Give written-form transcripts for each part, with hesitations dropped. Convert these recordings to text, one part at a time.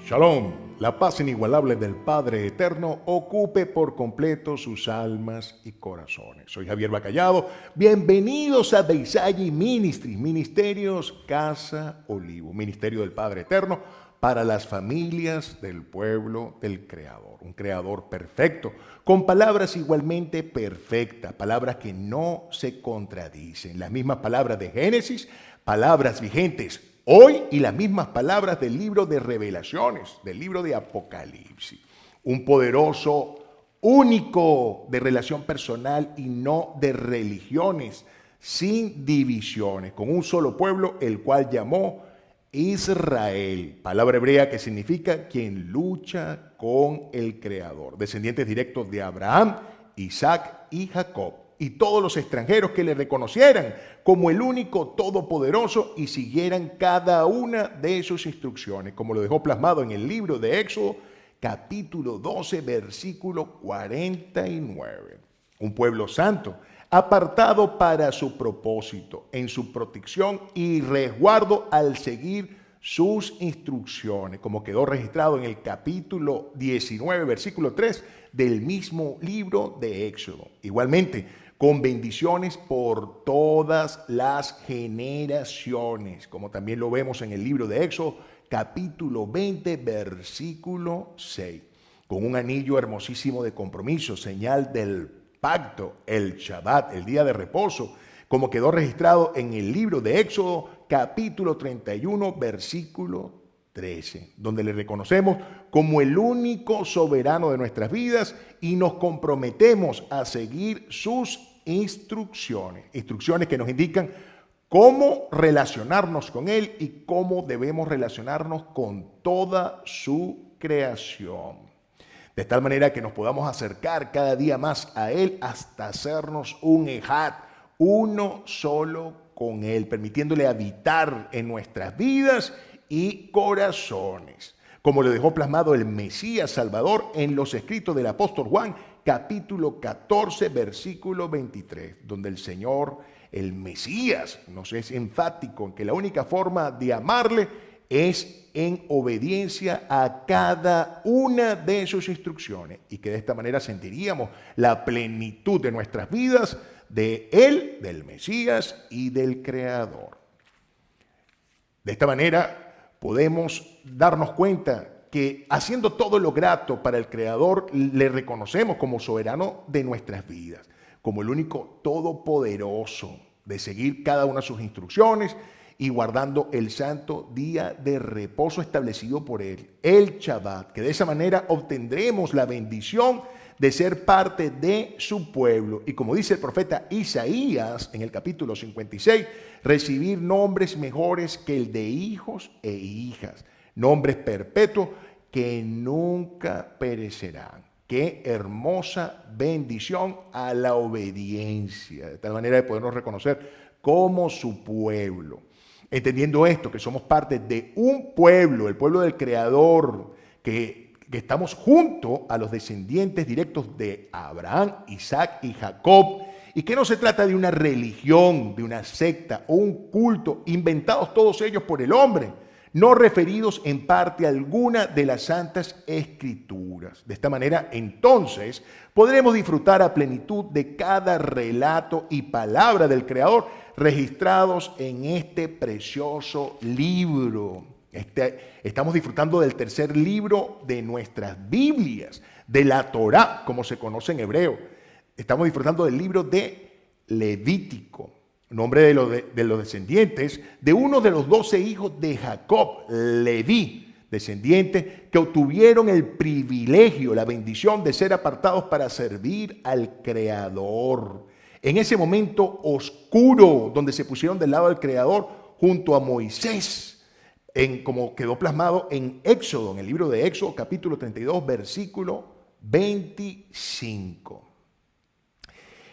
Shalom, la paz inigualable del Padre Eterno ocupe por completo sus almas y corazones. Soy Javier Bacallado, bienvenidos a Beisayi Ministry, Ministerios Casa Olivo, Ministerio del Padre Eterno para las familias del pueblo del Creador. Un Creador perfecto, con palabras igualmente perfectas, palabras que no se contradicen. Las mismas palabras de Génesis, palabras vigentes hoy y las mismas palabras del libro de Revelaciones, del libro de Apocalipsis. Un poderoso, único de relación personal y no de religiones, sin divisiones, con un solo pueblo, el cual llamó Israel, palabra hebrea que significa quien lucha con el Creador, descendientes directos de Abraham, Isaac y Jacob, y todos los extranjeros que le reconocieran como el único todopoderoso y siguieran cada una de sus instrucciones, como lo dejó plasmado en el libro de Éxodo, capítulo 12, versículo 49. Un pueblo santo, apartado para su propósito, en su protección y resguardo al seguir sus instrucciones, como quedó registrado en el capítulo 19, versículo 3 del mismo libro de Éxodo. Igualmente, con bendiciones por todas las generaciones, como también lo vemos en el libro de Éxodo, capítulo 20, versículo 6, con un anillo hermosísimo de compromiso, señal del pacto, el Shabbat, el día de reposo, como quedó registrado en el libro de Éxodo, capítulo 31, versículo 13, donde le reconocemos como el único soberano de nuestras vidas y nos comprometemos a seguir sus instrucciones que nos indican cómo relacionarnos con Él y cómo debemos relacionarnos con toda su creación. De tal manera que nos podamos acercar cada día más a Él hasta hacernos un ejad, uno solo con Él, permitiéndole habitar en nuestras vidas y corazones, como lo dejó plasmado el Mesías Salvador en los escritos del apóstol Juan, capítulo 14, versículo 23, donde el Señor, el Mesías, nos es enfático en que la única forma de amarle es en obediencia a cada una de sus instrucciones y que de esta manera sentiríamos la plenitud de nuestras vidas de Él, del Mesías y del Creador. De esta manera podemos darnos cuenta que haciendo todo lo grato para el Creador, le reconocemos como soberano de nuestras vidas, como el único todopoderoso de seguir cada una de sus instrucciones y guardando el santo día de reposo establecido por Él, el Shabbat, que de esa manera obtendremos la bendición de ser parte de su pueblo. Y como dice el profeta Isaías en el capítulo 56, recibir nombres mejores que el de hijos e hijas, nombres perpetuos que nunca perecerán. Qué hermosa bendición a la obediencia, de tal manera de podernos reconocer como su pueblo. Entendiendo esto, que somos parte de un pueblo, el pueblo del Creador, que estamos junto a los descendientes directos de Abraham, Isaac y Jacob, y que no se trata de una religión, de una secta o un culto inventados todos ellos por el hombre, no referidos en parte alguna de las santas escrituras. De esta manera, entonces, podremos disfrutar a plenitud de cada relato y palabra del Creador registrados en este precioso libro. Estamos disfrutando del tercer libro de nuestras Biblias, de la Torá, como se conoce en hebreo. Estamos disfrutando del libro de Levítico, nombre de los descendientes de uno de los 12 hijos de Jacob, Leví, descendientes que obtuvieron el privilegio, la bendición de ser apartados para servir al Creador. En ese momento oscuro, donde se pusieron del lado del Creador junto a Moisés, como quedó plasmado en Éxodo, en el libro de Éxodo, capítulo 32, versículo 25.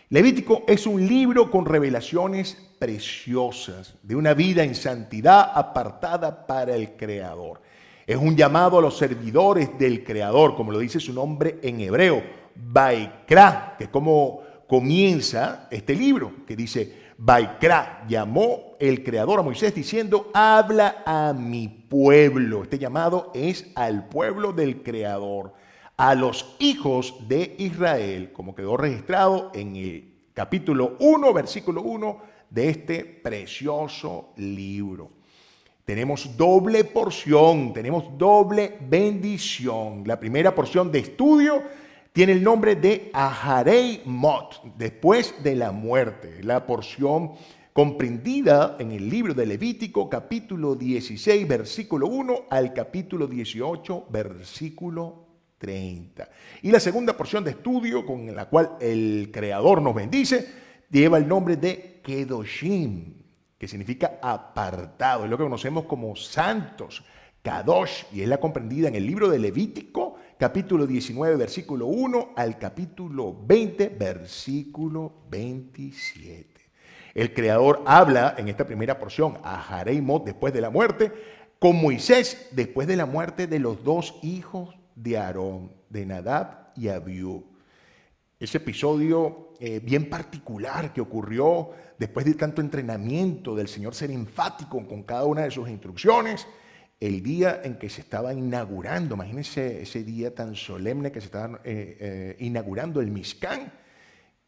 Levítico es un libro con revelaciones preciosas de una vida en santidad apartada para el Creador. Es un llamado a los servidores del Creador, como lo dice su nombre en hebreo, Vaikra, que es como comienza este libro, que dice: Vaikra, llamó el Creador a Moisés diciendo, habla a mi pueblo. Este llamado es al pueblo del Creador, a los hijos de Israel, como quedó registrado en el capítulo 1, versículo 1 de este precioso libro. Tenemos doble porción, tenemos doble bendición. La primera porción de estudio tiene el nombre de Aharei Mot, después de la muerte. La porción comprendida en el libro de Levítico, capítulo 16, versículo 1 al capítulo 18, versículo 30. Y la segunda porción de estudio con la cual el Creador nos bendice, lleva el nombre de Kedoshim, que significa apartado, es lo que conocemos como santos, Kadosh, y es la comprendida en el libro de Levítico, capítulo 19, versículo 1 al capítulo 20, versículo 27. El Creador habla en esta primera porción a Jareimot después de la muerte, con Moisés después de la muerte de los dos hijos de Aarón, de Nadab y Abiú. Ese episodio bien particular que ocurrió después de tanto entrenamiento del Señor ser enfático con cada una de sus instrucciones, el día en que se estaba inaugurando, imagínense ese día tan solemne que se estaba inaugurando el Mishkan,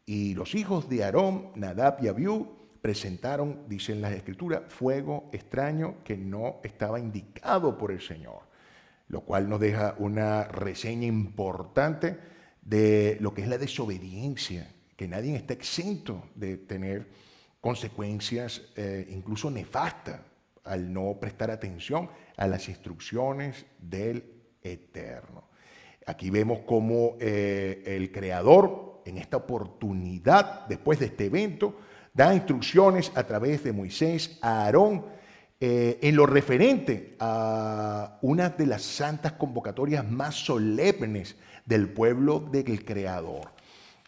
y los hijos de Aarón, Nadab y Abiú, presentaron, dicen las Escrituras, fuego extraño que no estaba indicado por el Señor, lo cual nos deja una reseña importante de lo que es la desobediencia, que nadie está exento de tener consecuencias incluso nefastas al no prestar atención a las instrucciones del Eterno. Aquí vemos cómo el Creador, en esta oportunidad, después de este evento, da instrucciones a través de Moisés a Aarón en lo referente a una de las santas convocatorias más solemnes del pueblo del Creador,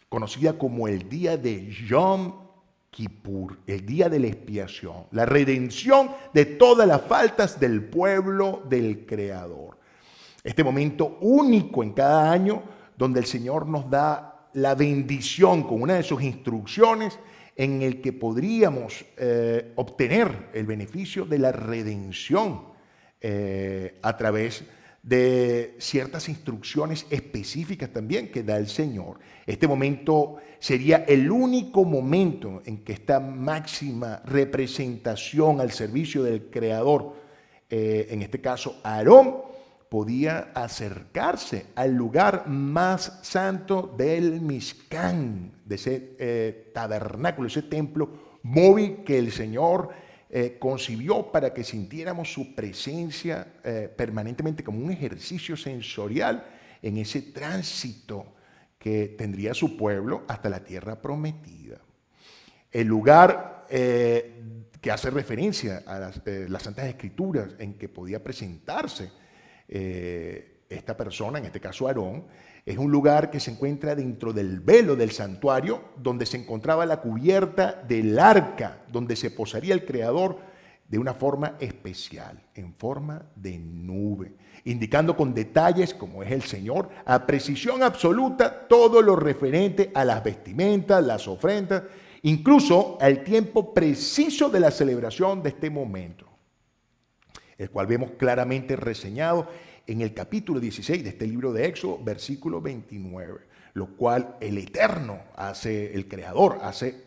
conocida como el día de Yom Kippur, el día de la expiación, la redención de todas las faltas del pueblo del Creador. Este momento único en cada año donde el Señor nos da la bendición con una de sus instrucciones en el que podríamos obtener el beneficio de la redención a través de ciertas instrucciones específicas también que da el Señor. Este momento sería el único momento en que esta máxima representación al servicio del Creador, en este caso Aarón, podía acercarse al lugar más santo del Mishkan, de ese tabernáculo, ese templo móvil que el Señor concibió para que sintiéramos su presencia permanentemente como un ejercicio sensorial en ese tránsito que tendría su pueblo hasta la tierra prometida. El lugar que hace referencia a las Santas Escrituras en que podía presentarse esta persona, en este caso Aarón, es un lugar que se encuentra dentro del velo del santuario, donde se encontraba la cubierta del arca, donde se posaría el Creador de una forma especial, en forma de nube, indicando con detalles, como es el Señor, a precisión absoluta todo lo referente a las vestimentas, las ofrendas, incluso al tiempo preciso de la celebración de este momento, el cual vemos claramente reseñado en el capítulo 16 de este libro de Éxodo, versículo 29, lo cual el Eterno hace, el Creador hace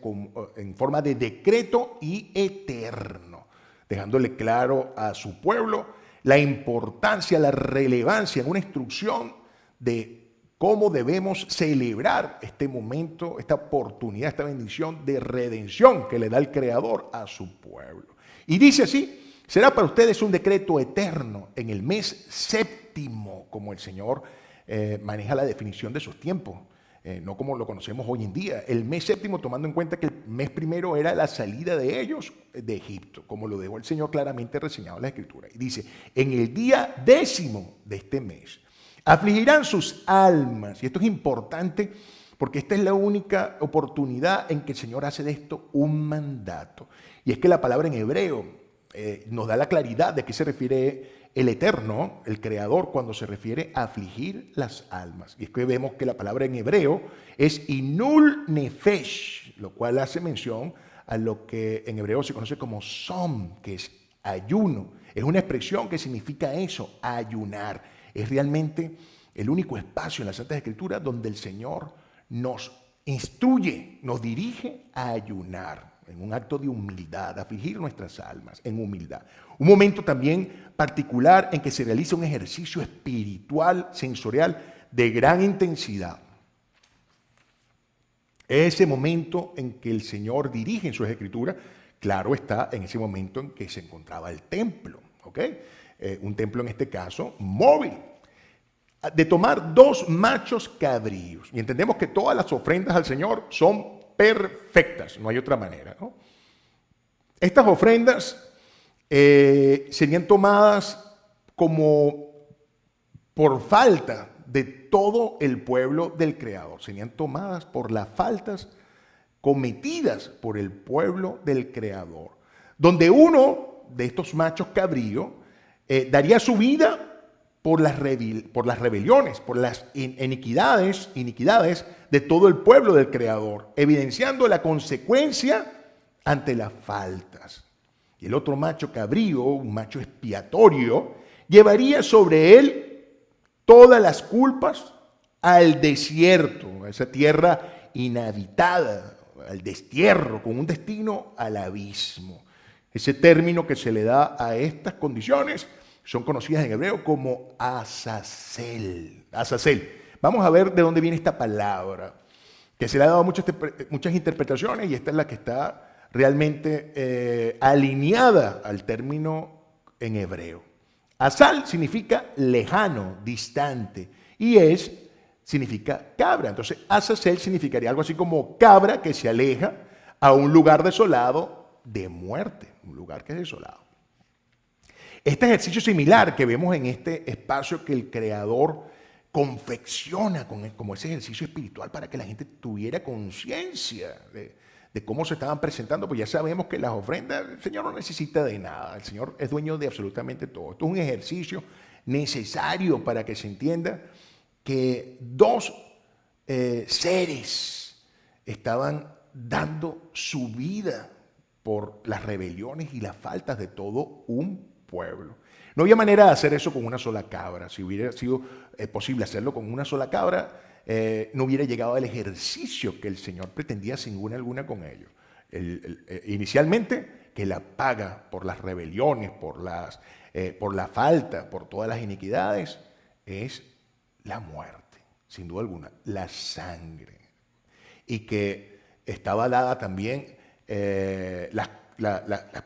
en forma de decreto y eterno, dejándole claro a su pueblo la importancia, la relevancia en una instrucción de cómo debemos celebrar este momento, esta oportunidad, esta bendición de redención que le da el Creador a su pueblo. Y dice así: será para ustedes un decreto eterno en el mes séptimo, como el Señor maneja la definición de sus tiempos, no como lo conocemos hoy en día. El mes séptimo, tomando en cuenta que el mes primero era la salida de ellos de Egipto, como lo dejó el Señor claramente reseñado en la Escritura. Y dice: en el día 10º de este mes, afligirán sus almas. Y esto es importante porque esta es la única oportunidad en que el Señor hace de esto un mandato. Y es que la palabra en hebreo nos da la claridad de qué se refiere el Eterno, el Creador, cuando se refiere a afligir las almas. Y es que vemos que la palabra en hebreo es inul nefesh, lo cual hace mención a lo que en hebreo se conoce como som, que es ayuno. Es una expresión que significa eso, ayunar. Es realmente el único espacio en las Santas Escrituras donde el Señor nos instruye, nos dirige a ayunar, en un acto de humildad, afligir nuestras almas en humildad. Un momento también particular en que se realiza un ejercicio espiritual, sensorial, de gran intensidad. Ese momento en que el Señor dirige en sus escrituras, claro está, en ese momento en que se encontraba el templo, ¿ok? Un templo en este caso móvil, de tomar 2 machos cabríos. Y entendemos que todas las ofrendas al Señor son perfectas, no hay otra manera, ¿no? Estas ofrendas serían tomadas como por falta de todo el pueblo del Creador. Serían tomadas por las faltas cometidas por el pueblo del Creador. Donde uno de estos machos cabríos daría su vida por las rebeliones, por las iniquidades de todo el pueblo del Creador, evidenciando la consecuencia ante las faltas. Y el otro macho cabrío, un macho expiatorio, llevaría sobre él todas las culpas al desierto, a esa tierra inhabitada, al destierro, con un destino al abismo. Ese término que se le da a estas condiciones son conocidas en hebreo como Azazel. Azazel. Vamos a ver de dónde viene esta palabra, que se le ha dado muchas interpretaciones y esta es la que está realmente alineada al término en hebreo. Azal significa lejano, distante, y significa cabra. Entonces, Azazel significaría algo así como cabra que se aleja a un lugar desolado de muerte, un lugar que es desolado. Este ejercicio similar que vemos en este espacio que el Creador confecciona como ese ejercicio espiritual para que la gente tuviera conciencia de cómo se estaban presentando, pues ya sabemos que las ofrendas, el Señor no necesita de nada, el Señor es dueño de absolutamente todo. Esto es un ejercicio necesario para que se entienda que 2 seres estaban dando su vida por las rebeliones y las faltas de todo un pueblo. No había manera de hacer eso con una sola cabra. Si hubiera sido posible hacerlo con una sola cabra, no hubiera llegado al ejercicio que el Señor pretendía sin duda alguna con ellos. Inicialmente, que la paga por las rebeliones, por la falta, por todas las iniquidades, es la muerte, sin duda alguna, la sangre. Y que estaba dada también las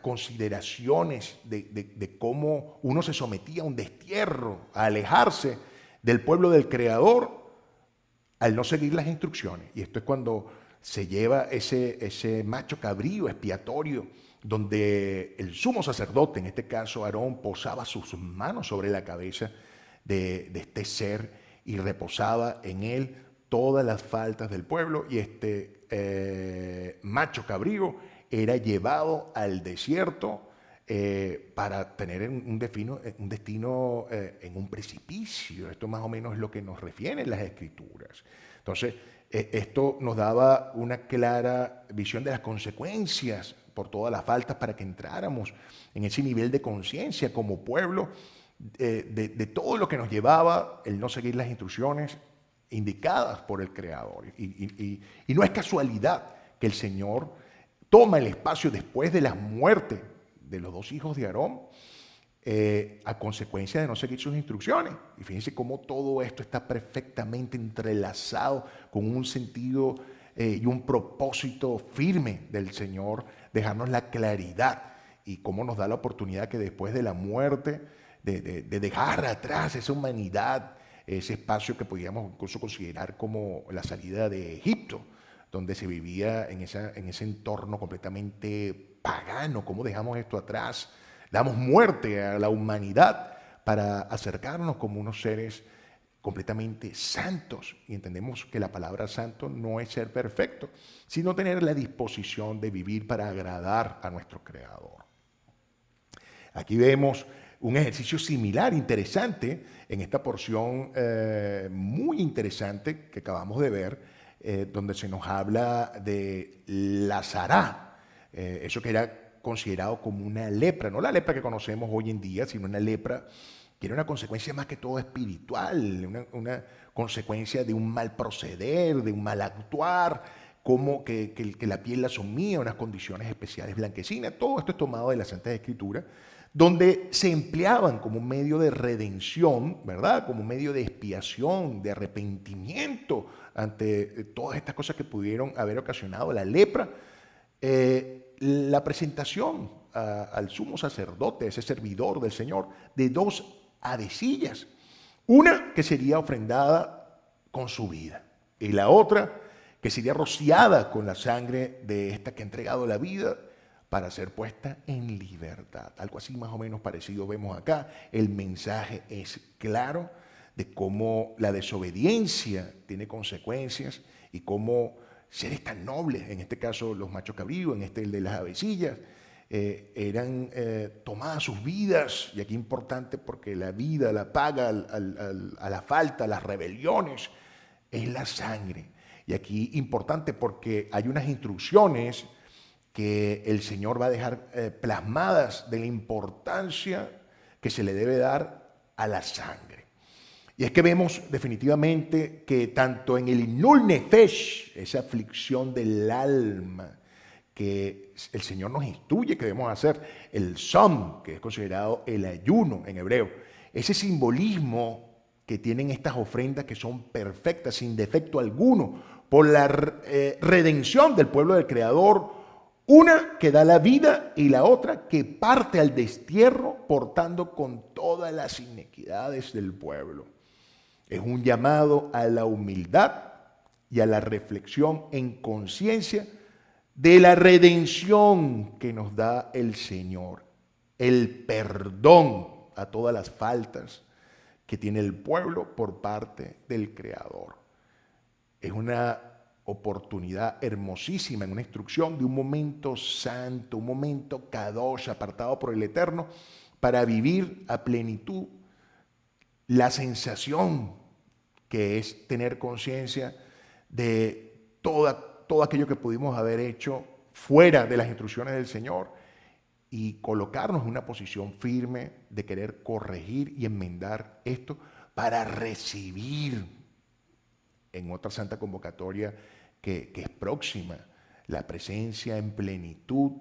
consideraciones de cómo uno se sometía a un destierro, a alejarse del pueblo del Creador al no seguir las instrucciones. Y esto es cuando se lleva ese macho cabrío expiatorio, donde el sumo sacerdote, en este caso Aarón, posaba sus manos sobre la cabeza de este ser y reposaba en él todas las faltas del pueblo, y este macho cabrío era llevado al desierto para tener un destino en un precipicio. Esto más o menos es lo que nos refieren las Escrituras. Entonces, esto nos daba una clara visión de las consecuencias por todas las faltas para que entráramos en ese nivel de conciencia como pueblo de todo lo que nos llevaba el no seguir las instrucciones indicadas por el Creador. Y no es casualidad que el Señor toma el espacio después de la muerte de los 2 hijos de Aarón a consecuencia de no seguir sus instrucciones. Y fíjense cómo todo esto está perfectamente entrelazado con un sentido y un propósito firme del Señor, dejarnos la claridad y cómo nos da la oportunidad que después de la muerte, de dejar atrás esa humanidad, ese espacio que podríamos incluso considerar como la salida de Egipto, donde se vivía en ese entorno completamente pagano. ¿Cómo dejamos esto atrás? Damos muerte a la humanidad para acercarnos como unos seres completamente santos. Y entendemos que la palabra santo no es ser perfecto, sino tener la disposición de vivir para agradar a nuestro Creador. Aquí vemos un ejercicio similar, interesante, en esta porción muy interesante que acabamos de ver, donde se nos habla de la Sará, eso que era considerado como una lepra, no la lepra que conocemos hoy en día, sino una lepra que era una consecuencia más que todo espiritual, una consecuencia de un mal proceder, de un mal actuar, como que la piel la sumía a unas condiciones especiales blanquecinas. Todo esto es tomado de la Santa Escritura, donde se empleaban como un medio de redención, ¿verdad? Como un medio de expiación, de arrepentimiento ante todas estas cosas que pudieron haber ocasionado la lepra. La presentación al sumo sacerdote, ese servidor del Señor, de dos avecillas. Una que sería ofrendada con su vida y la otra que sería rociada con la sangre de esta que ha entregado la vida para ser puesta en libertad. Algo así más o menos parecido vemos acá. El mensaje es claro de cómo la desobediencia tiene consecuencias y cómo seres tan nobles, en este caso los machos cabríos, en este el de las avecillas, eran tomadas sus vidas, y aquí importante porque la vida, la paga a la falta, a las rebeliones, es la sangre. Y aquí importante porque hay unas instrucciones que el Señor va a dejar plasmadas de la importancia que se le debe dar a la sangre. Y es que vemos definitivamente que tanto en el Inul Nefesh, esa aflicción del alma, que el Señor nos instruye que debemos hacer, el Som, que es considerado el ayuno en hebreo, ese simbolismo que tienen estas ofrendas que son perfectas, sin defecto alguno, por la redención del pueblo del Creador, una que da la vida y la otra que parte al destierro portando con todas las inequidades del pueblo. Es un llamado a la humildad y a la reflexión en conciencia de la redención que nos da el Señor, el perdón a todas las faltas que tiene el pueblo por parte del Creador. Es una oportunidad hermosísima, en una instrucción de un momento santo, un momento kadosh, apartado por el Eterno, para vivir a plenitud la sensación que es tener conciencia de todo aquello que pudimos haber hecho fuera de las instrucciones del Señor y colocarnos en una posición firme de querer corregir y enmendar esto para recibir en otra santa convocatoria que es próxima la presencia en plenitud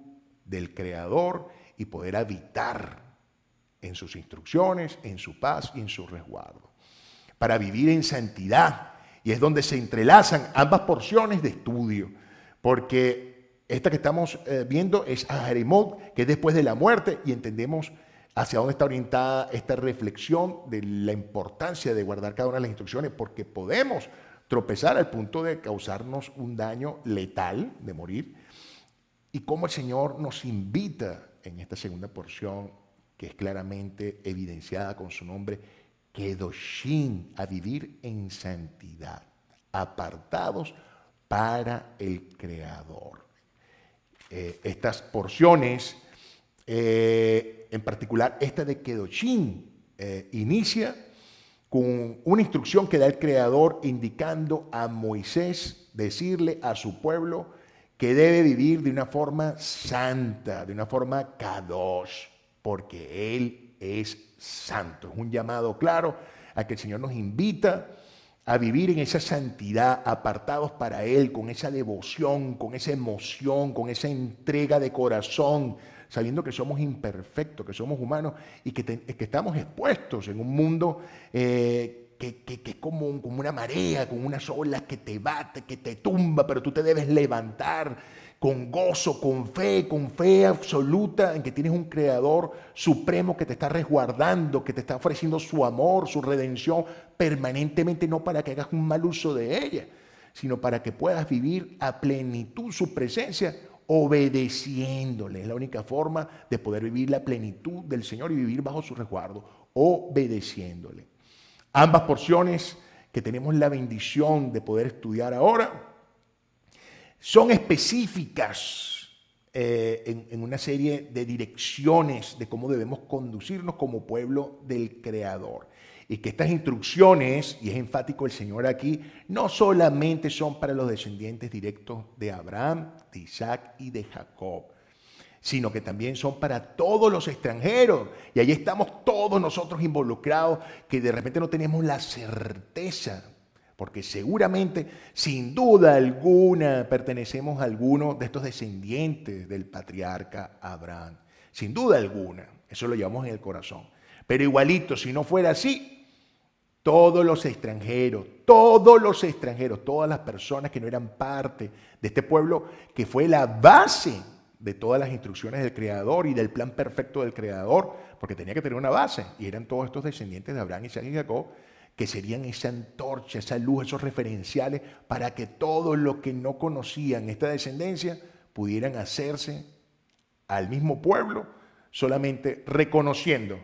del Creador y poder habitar en sus instrucciones, en su paz y en su resguardo, para vivir en santidad. Y es donde se entrelazan ambas porciones de estudio, porque esta que estamos viendo es Aharemot, que es después de la muerte, y entendemos hacia dónde está orientada esta reflexión de la importancia de guardar cada una de las instrucciones, porque podemos tropezar al punto de causarnos un daño letal, de morir, y cómo el Señor nos invita en esta segunda porción, que es claramente evidenciada con su nombre, Kedoshim, a vivir en santidad, apartados para el Creador. Estas porciones, en particular esta de Kedoshim, inicia con una instrucción que da el Creador indicando a Moisés, decirle a su pueblo que debe vivir de una forma santa, de una forma kadosh, porque Él es santo. Es un llamado claro a que el Señor nos invita a vivir en esa santidad, apartados para Él, con esa devoción, con esa emoción, con esa entrega de corazón, sabiendo que somos imperfectos, que somos humanos y que estamos expuestos en un mundo que es como una marea, con unas olas que te bate, que te tumba, pero tú te debes levantar con gozo, con fe absoluta en que tienes un Creador supremo que te está resguardando, que te está ofreciendo su amor, su redención permanentemente, no para que hagas un mal uso de ella, sino para que puedas vivir a plenitud su presencia, obedeciéndole. Es la única forma de poder vivir la plenitud del Señor y vivir bajo su resguardo, obedeciéndole. Ambas porciones que tenemos la bendición de poder estudiar ahora son específicas en una serie de direcciones de cómo debemos conducirnos como pueblo del Creador. Y que estas instrucciones, y es enfático el Señor aquí, no solamente son para los descendientes directos de Abraham, de Isaac y de Jacob, sino que también son para todos los extranjeros. Y ahí estamos todos nosotros involucrados, que de repente no tenemos la certeza, porque seguramente, sin duda alguna, pertenecemos a alguno de estos descendientes del patriarca Abraham. Sin duda alguna, eso lo llevamos en el corazón. Pero igualito, si no fuera así, todas las personas que no eran parte de este pueblo, que fue la base de todas las instrucciones del Creador y del plan perfecto del Creador, porque tenía que tener una base, y eran todos estos descendientes de Abraham, Isaac y Jacob, que serían esa antorcha, esa luz, esos referenciales, para que todos los que no conocían esta descendencia pudieran hacerse al mismo pueblo, solamente reconociendo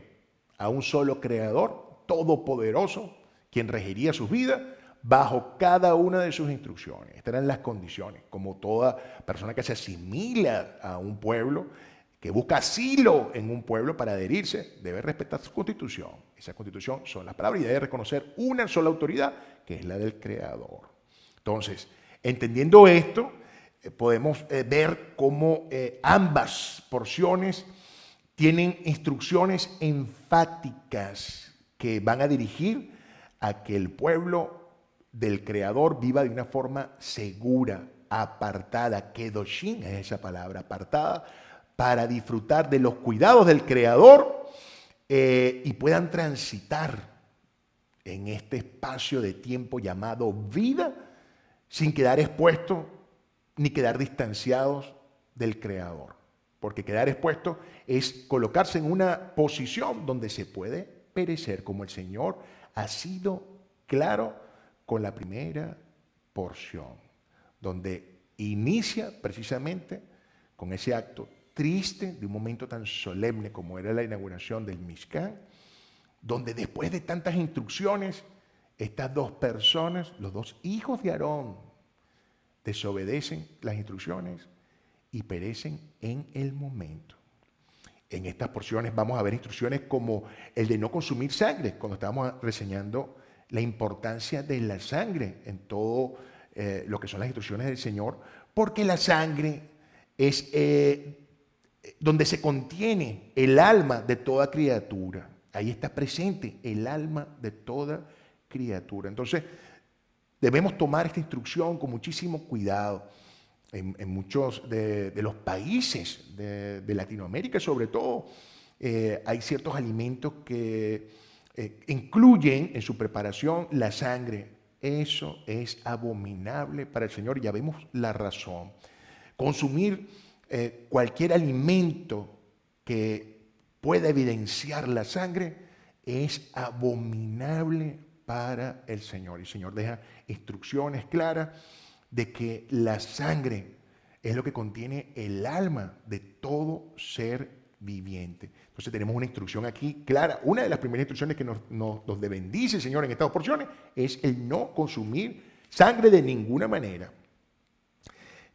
a un solo Creador, todopoderoso, quien regiría sus vidas bajo cada una de sus instrucciones. Estas eran las condiciones, como toda persona que se asimila a un pueblo, que busca asilo en un pueblo para adherirse, debe respetar su constitución. Esa constitución son las palabras y debe reconocer una sola autoridad, que es la del Creador. Entonces, entendiendo esto, podemos ver cómo ambas porciones tienen instrucciones enfáticas que van a dirigir a que el pueblo del Creador viva de una forma segura, apartada, kedoshim es esa palabra, apartada, para disfrutar de los cuidados del Creador y puedan transitar en este espacio de tiempo llamado vida sin quedar expuestos ni quedar distanciados del Creador. Porque quedar expuesto es colocarse en una posición donde se puede perecer, como el Señor ha sido claro con la primera porción, donde inicia precisamente con ese acto triste de un momento tan solemne como era la inauguración del Mishkan, donde después de tantas instrucciones, estas dos personas, los dos hijos de Aarón, desobedecen las instrucciones y perecen en el momento. En estas porciones vamos a ver instrucciones como el de no consumir sangre, cuando estábamos reseñando la importancia de la sangre en todo lo que son las instrucciones del Señor, porque la sangre es donde se contiene el alma de toda criatura. Ahí está presente el alma de toda criatura. Entonces, debemos tomar esta instrucción con muchísimo cuidado. En muchos de los países de Latinoamérica, sobre todo, hay ciertos alimentos que incluyen en su preparación la sangre. Eso es abominable para el Señor y ya vemos la razón. Consumir cualquier alimento que pueda evidenciar la sangre es abominable para el Señor. Y el Señor deja instrucciones claras de que la sangre es lo que contiene el alma de todo ser viviente. Entonces tenemos una instrucción aquí clara. Una de las primeras instrucciones que nos bendice el Señor en estas porciones es el no consumir sangre de ninguna manera.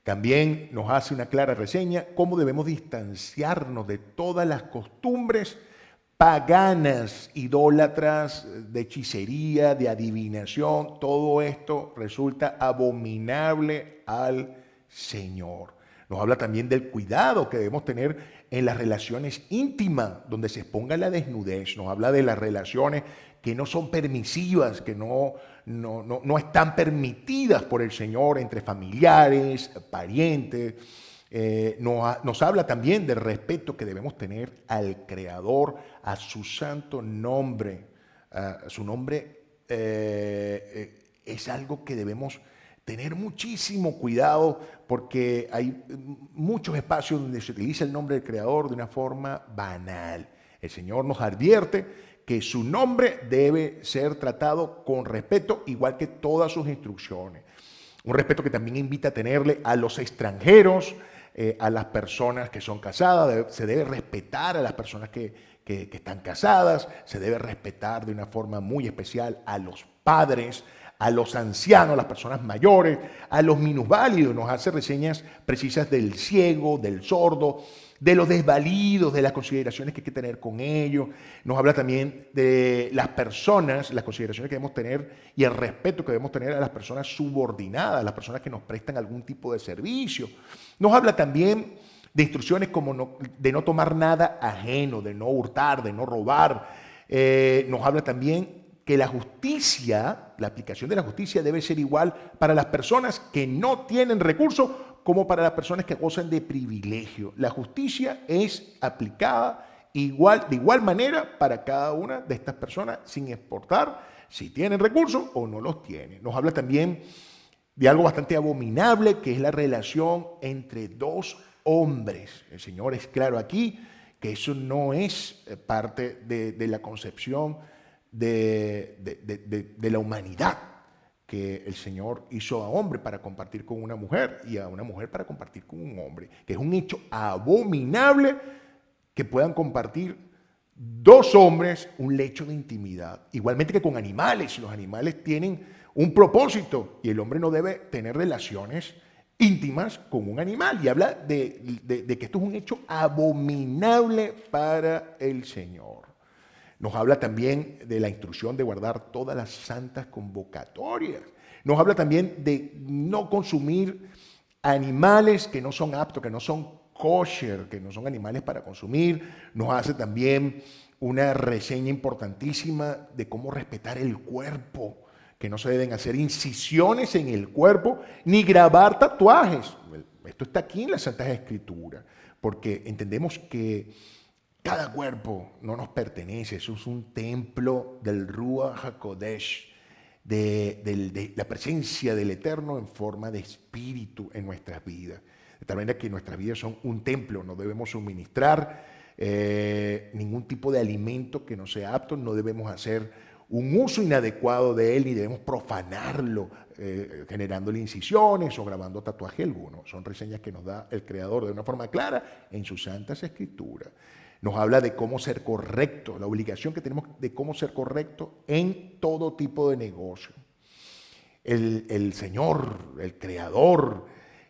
También nos hace una clara reseña cómo debemos distanciarnos de todas las costumbres paganas, idólatras, de hechicería, de adivinación. Todo esto resulta abominable al Señor. Nos habla también del cuidado que debemos tener en las relaciones íntimas, donde se exponga la desnudez. Nos habla de las relaciones que no son permisivas, que no están permitidas por el Señor entre familiares, parientes. Nos habla también del respeto que debemos tener al Creador, a su santo nombre. Su nombre es algo que debemos tener muchísimo cuidado, porque hay muchos espacios donde se utiliza el nombre del Creador de una forma banal. El Señor nos advierte que su nombre debe ser tratado con respeto, igual que todas sus instrucciones. Un respeto que también invita a tenerle a los extranjeros, a las personas que son casadas. Se debe respetar a las personas que están casadas, se debe respetar de una forma muy especial a los padres, a los ancianos, a las personas mayores, a los minusválidos. Nos hace reseñas precisas del ciego, del sordo, de los desvalidos, de las consideraciones que hay que tener con ellos. Nos habla también de las personas, las consideraciones que debemos tener y el respeto que debemos tener a las personas subordinadas, a las personas que nos prestan algún tipo de servicio. Nos habla también de instrucciones como de no tomar nada ajeno, de no hurtar, de no robar. Nos habla también que la justicia, la aplicación de la justicia debe ser igual para las personas que no tienen recursos como para las personas que gozan de privilegio. La justicia es aplicada de igual manera para cada una de estas personas, sin importar si tienen recursos o no los tienen. Nos habla también de algo bastante abominable, que es la relación entre dos hombres. El Señor es claro aquí que eso no es parte de la concepción de la humanidad, que el Señor hizo a hombre para compartir con una mujer y a una mujer para compartir con un hombre, que es un hecho abominable que puedan compartir dos hombres un lecho de intimidad, igualmente que con animales. Los animales tienen un propósito y el hombre no debe tener relaciones íntimas con un animal, y habla de que esto es un hecho abominable para el Señor. Nos habla también de la instrucción de guardar todas las santas convocatorias. Nos habla también de no consumir animales que no son aptos, que no son kosher, que no son animales para consumir. Nos hace también una reseña importantísima de cómo respetar el cuerpo, que no se deben hacer incisiones en el cuerpo ni grabar tatuajes. Esto está aquí en las Santas Escrituras, porque entendemos que cada cuerpo no nos pertenece. Eso es un templo del Ruach HaKodesh, de la presencia del Eterno en forma de espíritu en nuestras vidas. De tal manera que nuestras vidas son un templo. No debemos suministrar ningún tipo de alimento que no sea apto. No debemos hacer un uso inadecuado de él, ni debemos profanarlo generándole incisiones o grabando tatuaje alguno. Son reseñas que nos da el Creador de una forma clara en sus Santas Escrituras. Nos habla de cómo ser correcto, la obligación que tenemos de cómo ser correcto en todo tipo de negocio. El Señor, el Creador,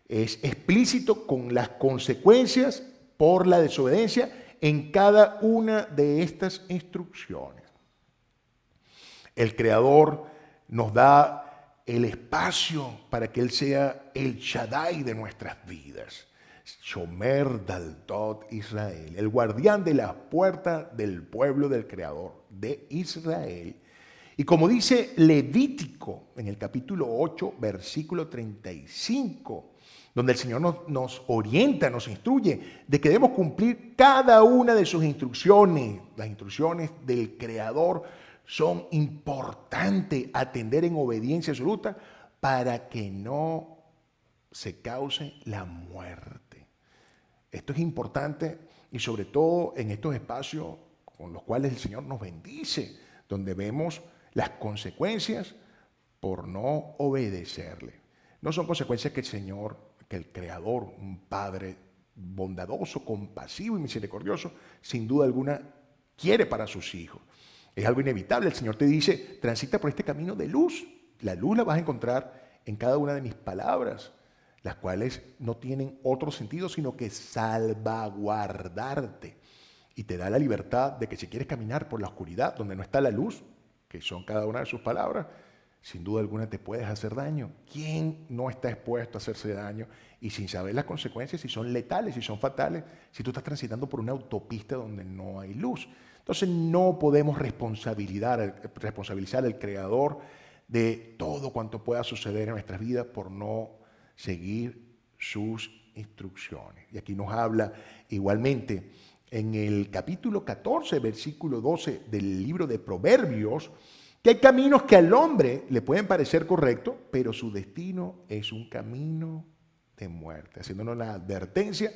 es explícito con las consecuencias por la desobediencia en cada una de estas instrucciones. El Creador nos da el espacio para que Él sea el Shaddai de nuestras vidas. Shomer Daldot Israel, el guardián de las puertas del pueblo del Creador de Israel. Y como dice Levítico en el capítulo 8, versículo 35, donde el Señor nos orienta, nos instruye de que debemos cumplir cada una de sus instrucciones. Las instrucciones del Creador son importantes, atender en obediencia absoluta para que no se cause la muerte. Esto es importante, y sobre todo en estos espacios con los cuales el Señor nos bendice, donde vemos las consecuencias por no obedecerle. No son consecuencias que el Señor, que el Creador, un Padre bondadoso, compasivo y misericordioso, sin duda alguna quiere para sus hijos. Es algo inevitable. El Señor te dice: transita por este camino de luz. La luz la vas a encontrar en cada una de mis palabras, las cuales no tienen otro sentido sino que salvaguardarte, y te da la libertad de que si quieres caminar por la oscuridad donde no está la luz, que son cada una de sus palabras, sin duda alguna te puedes hacer daño. ¿Quién no está expuesto a hacerse daño y sin saber las consecuencias, si son letales, si son fatales, si tú estás transitando por una autopista donde no hay luz? Entonces no podemos responsabilizar al Creador de todo cuanto pueda suceder en nuestras vidas por no seguir sus instrucciones. Y aquí nos habla igualmente en el capítulo 14, versículo 12 del libro de Proverbios, que hay caminos que al hombre le pueden parecer correctos, pero su destino es un camino de muerte, haciéndonos la advertencia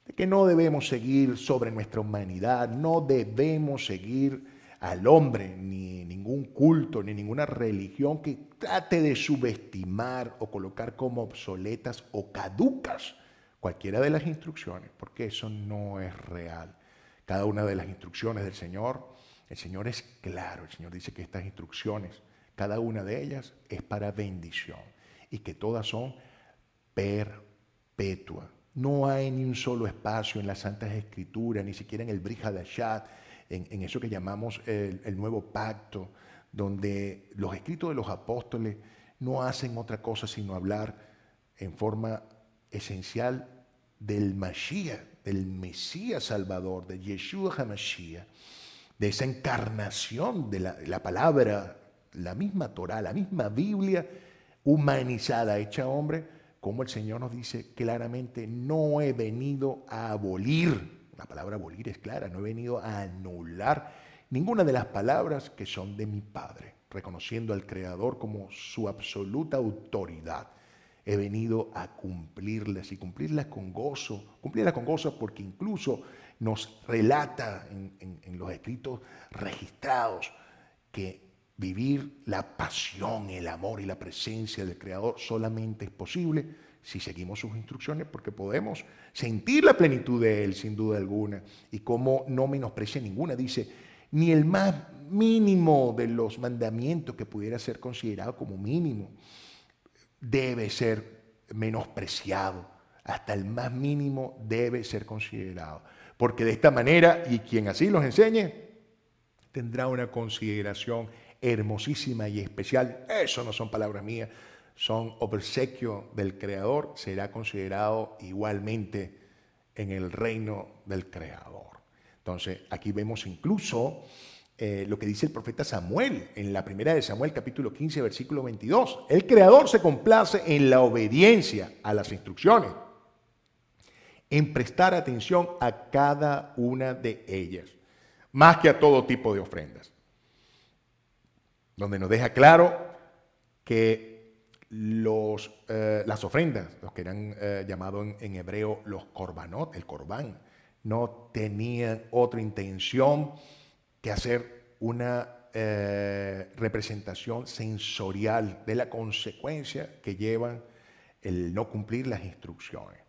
de que no debemos seguir sobre nuestra humanidad, no debemos seguir al hombre, ni ningún culto, ni ninguna religión que trate de subestimar o colocar como obsoletas o caducas cualquiera de las instrucciones, porque eso no es real. Cada una de las instrucciones del Señor, el Señor es claro. El Señor dice que estas instrucciones, cada una de ellas es para bendición y que todas son perpetuas. No hay ni un solo espacio en las Santas Escrituras, ni siquiera en el Brit Hadashat, en eso que llamamos el Nuevo Pacto, donde los escritos de los apóstoles no hacen otra cosa sino hablar en forma esencial del Mashiach, del Mesías Salvador, de Yeshua HaMashiach, de esa encarnación de la palabra, la misma Torá, la misma Biblia humanizada, hecha hombre, como el Señor nos dice claramente, no he venido a abolir, la palabra abolir es clara, no he venido a anular ninguna de las palabras que son de mi Padre, reconociendo al Creador como su absoluta autoridad. He venido a cumplirlas y cumplirlas con gozo porque incluso nos relata en los escritos registrados que vivir la pasión, el amor y la presencia del Creador solamente es posible si seguimos sus instrucciones, porque podemos sentir la plenitud de Él sin duda alguna y cómo no menosprecia ninguna. Dice, ni el más mínimo de los mandamientos que pudiera ser considerado como mínimo debe ser menospreciado, hasta el más mínimo debe ser considerado, porque de esta manera, y quien así los enseñe, tendrá una consideración hermosísima y especial. Eso no son palabras mías, son obsequio del Creador, será considerado igualmente en el reino del Creador. Entonces, aquí vemos incluso lo que dice el profeta Samuel en la primera de Samuel, capítulo 15, versículo 22. El Creador se complace en la obediencia a las instrucciones, en prestar atención a cada una de ellas, más que a todo tipo de ofrendas. Donde nos deja claro que las ofrendas, los que eran llamados en hebreo los korbanot, el corbán, no tenían otra intención que hacer una representación sensorial de la consecuencia que llevan el no cumplir las instrucciones,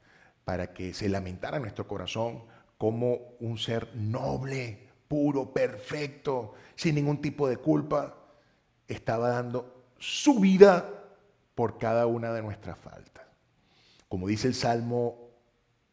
para que se lamentara nuestro corazón como un ser noble, puro, perfecto, sin ningún tipo de culpa, estaba dando su vida por cada una de nuestras faltas. Como dice el Salmo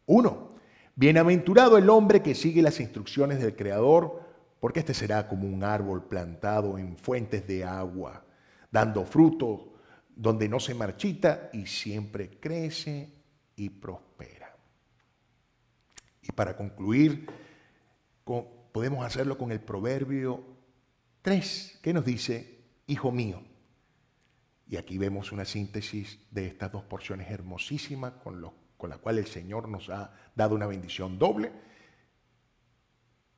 1, bienaventurado el hombre que sigue las instrucciones del Creador, porque este será como un árbol plantado en fuentes de agua, dando fruto donde no se marchita y siempre crece y prospera. Y para concluir, podemos hacerlo con el Proverbio 3, que nos dice, hijo mío. Y aquí vemos una síntesis de estas dos porciones hermosísimas con la cual el Señor nos ha dado una bendición doble,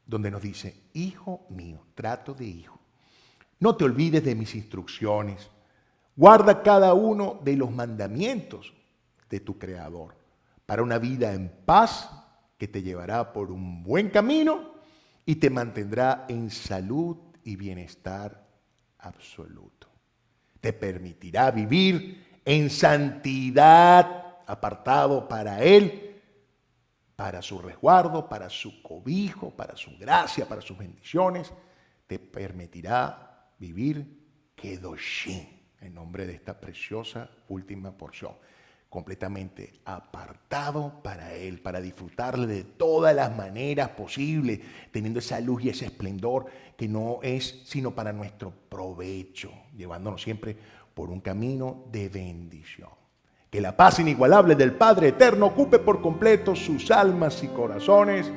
donde nos dice, hijo mío, trato de hijo, no te olvides de mis instrucciones, guarda cada uno de los mandamientos de tu Creador para una vida en paz que te llevará por un buen camino y te mantendrá en salud y bienestar absoluto. Te permitirá vivir en santidad, apartado para Él, para su resguardo, para su cobijo, para su gracia, para sus bendiciones. Te permitirá vivir Kedoshim, en nombre de esta preciosa última porción, completamente apartado para Él, para disfrutarle de todas las maneras posibles, teniendo esa luz y ese esplendor que no es sino para nuestro provecho, llevándonos siempre por un camino de bendición. Que la paz inigualable del Padre Eterno ocupe por completo sus almas y corazones.